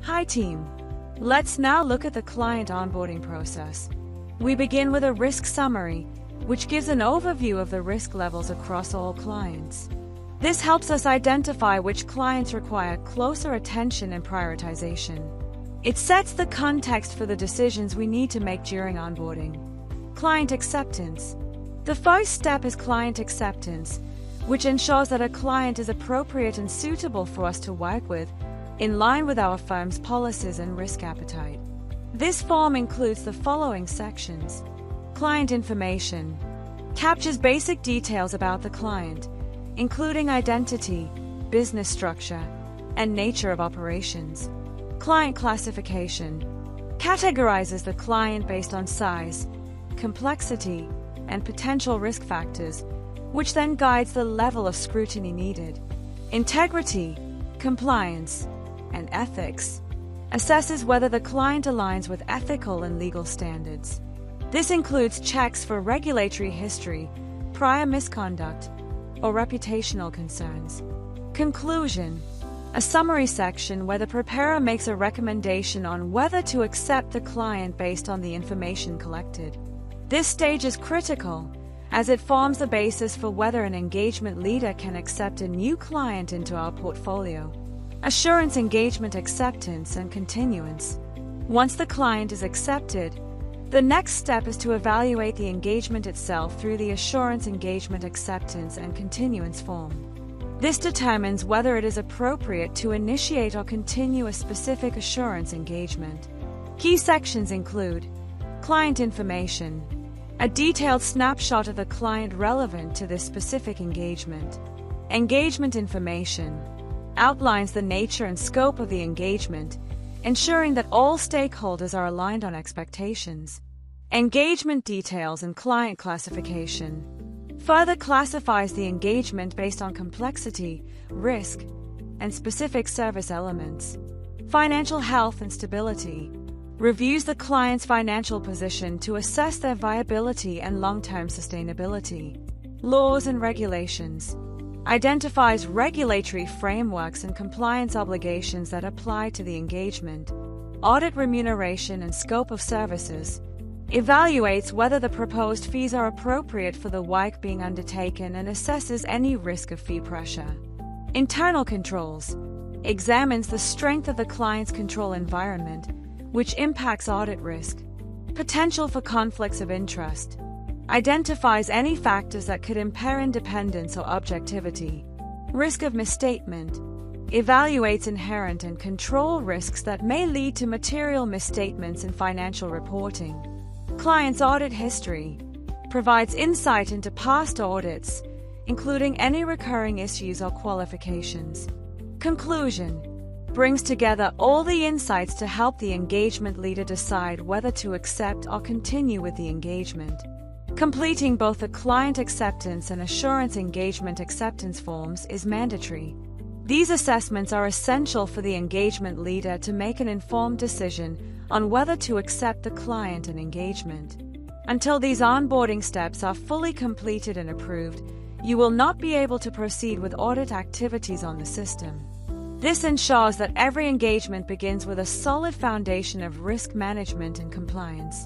Hi team! Let's now look at the client onboarding process. We begin with a risk summary, which gives an overview of the risk levels across all clients. This helps us identify which clients require closer attention and prioritization. It sets the context for the decisions we need to make during onboarding. Client acceptance. The first step is client acceptance, which ensures that a client is appropriate and suitable for us to work with, in line with our firm's policies and risk appetite. This form includes the following sections. Client information captures basic details about the client, including identity, business structure, and nature of operations. Client classification categorizes the client based on size, complexity, and potential risk factors, which then guides the level of scrutiny needed. Integrity, compliance, and ethics assesses whether the client aligns with ethical and legal standards. This includes checks for regulatory history, prior misconduct, or reputational concerns. Conclusion, a summary section where the preparer makes a recommendation on whether to accept the client based on the information collected. This stage is critical, as it forms the basis for whether an engagement leader can accept a new client into our portfolio. Assurance engagement acceptance and continuance. Once the client is accepted, the next step is to evaluate the engagement itself through the Assurance Engagement Acceptance and Continuance form. This determines whether it is appropriate to initiate or continue a specific assurance engagement. Key sections include client information, a detailed snapshot of the client relevant to this specific engagement. Engagement information outlines the nature and scope of the engagement, ensuring that all stakeholders are aligned on expectations. Engagement details and client classification further classifies the engagement based on complexity, risk, and specific service elements. Financial health and stability reviews the client's financial position to assess their viability and long-term sustainability. Laws and regulations identifies regulatory frameworks and compliance obligations that apply to the engagement. Audit remuneration and scope of services evaluates whether the proposed fees are appropriate for the work being undertaken and assesses any risk of fee pressure. Internal controls examines the strength of the client's control environment, which impacts audit risk. Potential for conflicts of interest identifies any factors that could impair independence or objectivity. Risk of misstatement evaluates inherent and control risks that may lead to material misstatements in financial reporting. Client's audit history provides insight into past audits, including any recurring issues or qualifications. Conclusion brings together all the insights to help the engagement leader decide whether to accept or continue with the engagement. Completing both the client acceptance and assurance engagement acceptance forms is mandatory. These assessments are essential for the engagement leader to make an informed decision on whether to accept the client and engagement. Until these onboarding steps are fully completed and approved, you will not be able to proceed with audit activities on the system. This ensures that every engagement begins with a solid foundation of risk management and compliance.